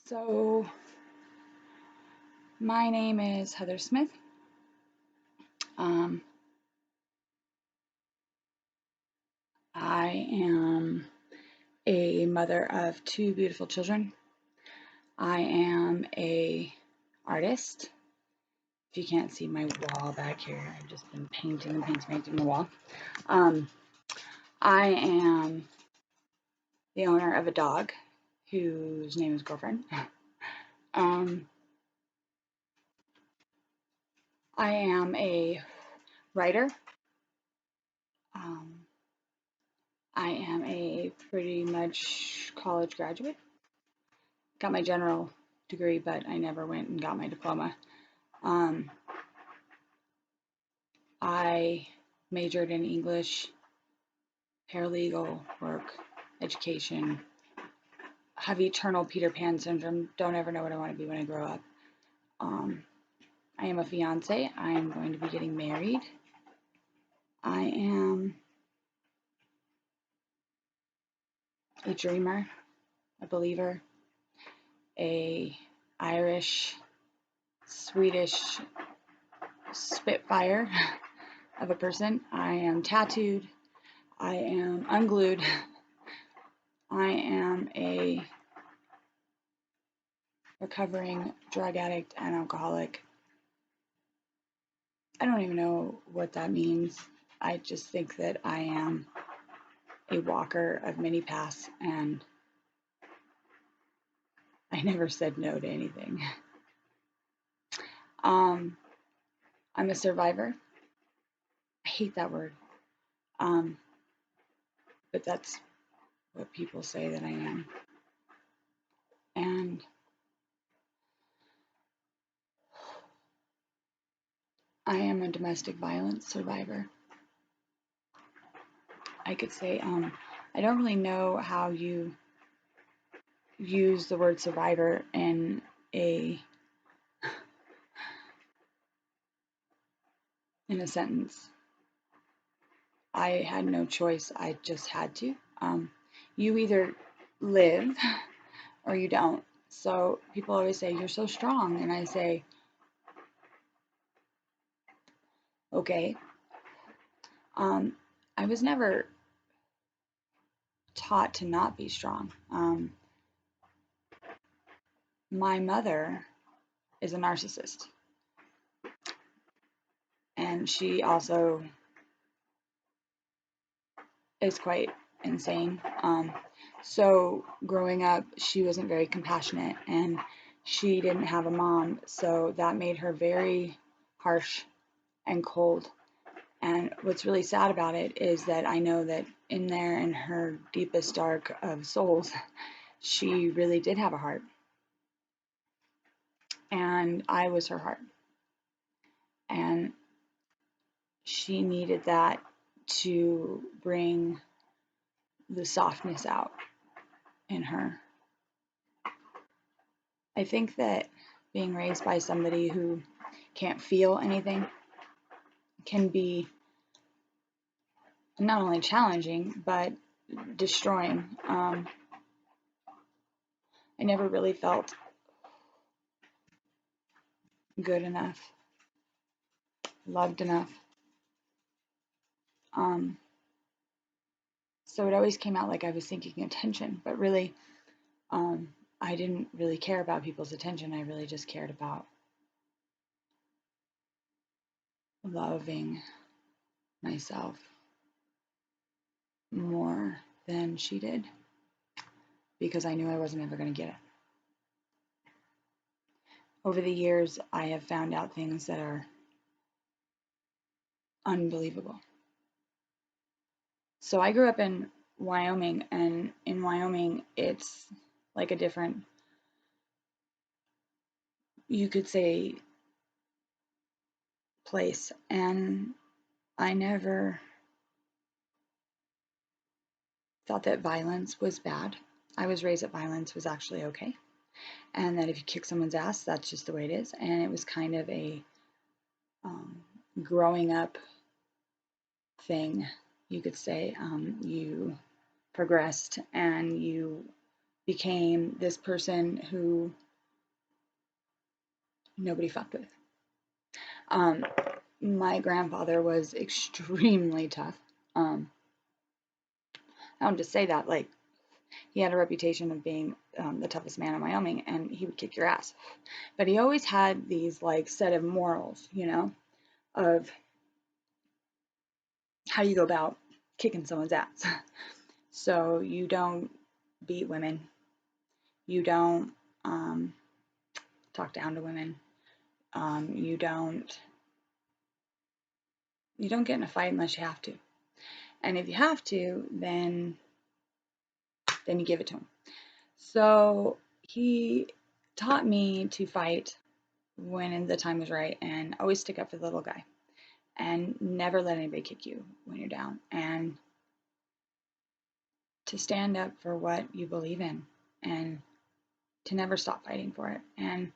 So, my name is Heather Smith. Um, I am a mother of two beautiful children. I am a artist. If you can't see my wall back here, I've just been painting the wall. I am the owner of a dog whose name is Girlfriend. I am a writer. I am a pretty much college graduate. Got my general degree, but I never went and got my diploma. I majored in English, paralegal work, education, have eternal Peter Pan syndrome, don't ever know what I want to be when I grow up. I am a fiance. I am going to be getting married. I am a dreamer, a believer, a Irish, Swedish spitfire of a person. I am tattooed. I am unglued. I am a recovering drug addict and alcoholic. I don't even know what that means. I just think that I am a walker of many paths, and I never said no to anything. I'm a survivor. I hate that word. But that's what people say that I am. And I am a domestic violence survivor. I could say, I don't really know how you use the word survivor in a sentence. I had no choice. I just had to. You either live or you don't. So people always say, you're so strong. And I say, okay. I was never taught to not be strong. My mother is a narcissist. And she also is quite insane. So growing up, she wasn't very compassionate, and she didn't have a mom, so that made her very harsh and cold. And what's really sad about it is that I know that in there, in her deepest dark of souls, she really did have a heart. And I was her heart. And she needed that to bring the softness out in her. I think that being raised by somebody who can't feel anything can be not only challenging, but destroying. I never really felt good enough, loved enough. So it always came out like I was seeking attention, but really, I didn't really care about people's attention. I really just cared about loving myself more than she did, because I knew I wasn't ever going to get it. Over the years, I have found out things that are unbelievable. So I grew up in Wyoming, and in Wyoming, it's like a different, you could say, place. And I never thought that violence was bad. I was raised that violence was actually okay, and that if you kick someone's ass, that's just the way it is. And it was kind of a growing up thing, you could say. You progressed and you became this person who nobody fucked with. Um, my grandfather was extremely tough. I don't just say that, like, he had a reputation of being the toughest man in Wyoming, and he would kick your ass. But he always had these, like, set of morals, of how you go about kicking someone's ass. So you don't beat women. You don't talk down to women. You don't get in a fight unless you have to. And if you have to, then you give it to him. So he taught me to fight when the time was right, and always stick up for the little guy, and never let anybody kick you when you're down, and to stand up for what you believe in, and to never stop fighting for it. And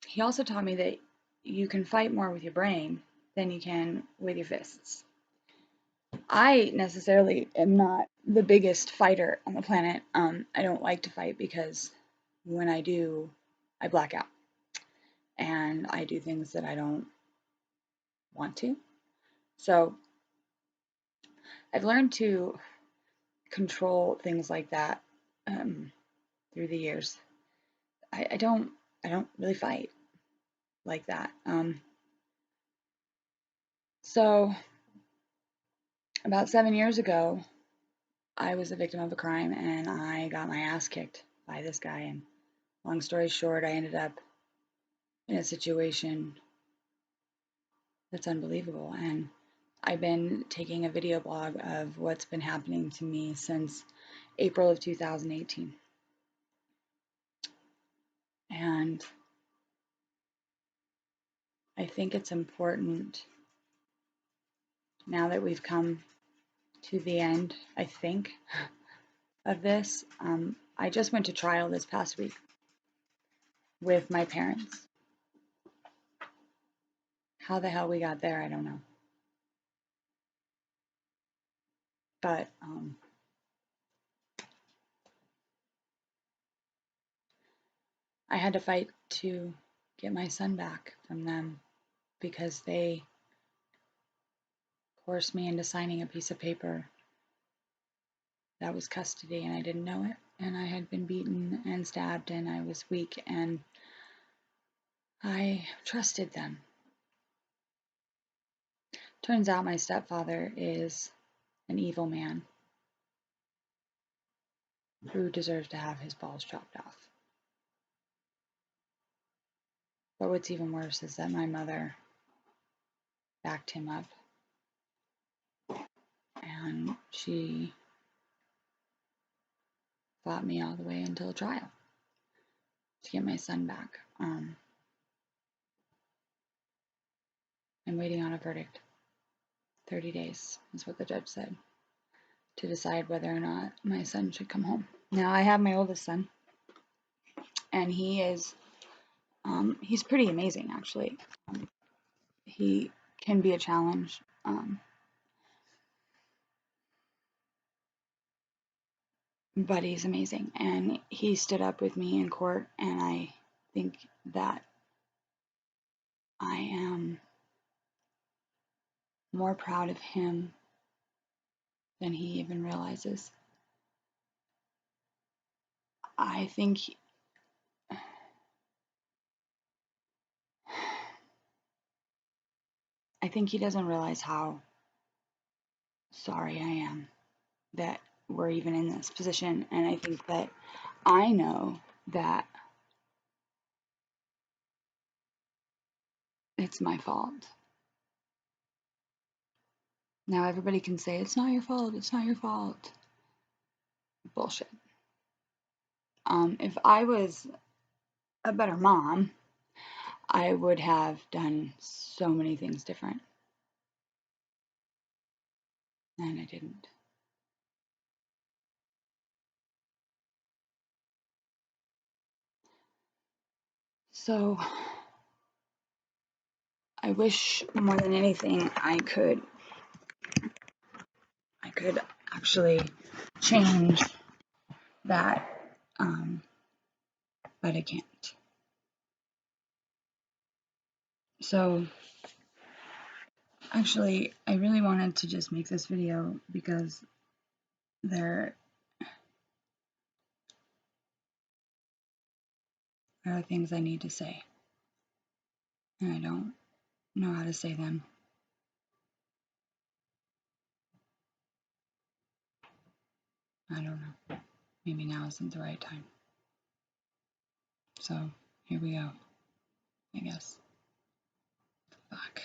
he also taught me that you can fight more with your brain than you can with your fists. I necessarily am not the biggest fighter on the planet. I don't like to fight because when I do, I black out and I do things that I don't want to. So I've learned to control things like that through the years. I don't really fight like that. So about 7 years ago, I was a victim of a crime and I got my ass kicked by this guy. And long story short, I ended up in a situation that's unbelievable. And I've been taking a video blog of what's been happening to me since April of 2018. And I think it's important now that we've come to the end, I think, of this. I just went to trial this past week with my parents. How the hell we got there, I don't know. But I had to fight to get my son back from them because they coerced me into signing a piece of paper that was custody, and I didn't know it. And I had been beaten and stabbed, and I was weak, and I trusted them. Turns out my stepfather is an evil man who deserves to have his balls chopped off. But what's even worse is that my mother backed him up, and she fought me all the way until trial to get my son back. I'm waiting on a verdict. 30 days is what the judge said to decide whether or not my son should come home. Now, I have my oldest son, and he's pretty amazing, actually. He can be a challenge, but he's amazing, and he stood up with me in court, and I think that I am more proud of him than he even realizes. I think he doesn't realize how sorry I am that we're even in this position, and I think that I know that it's my fault. Now everybody can say, it's not your fault, it's not your fault. Bullshit. If I was a better mom, I would have done so many things different. And I didn't. So I wish more than anything I could actually change that but I can't. So actually, I really wanted to just make this video because there are things I need to say, and I don't know how to say them. I don't know. Maybe now isn't the right time. So here we go, I guess. Fuck.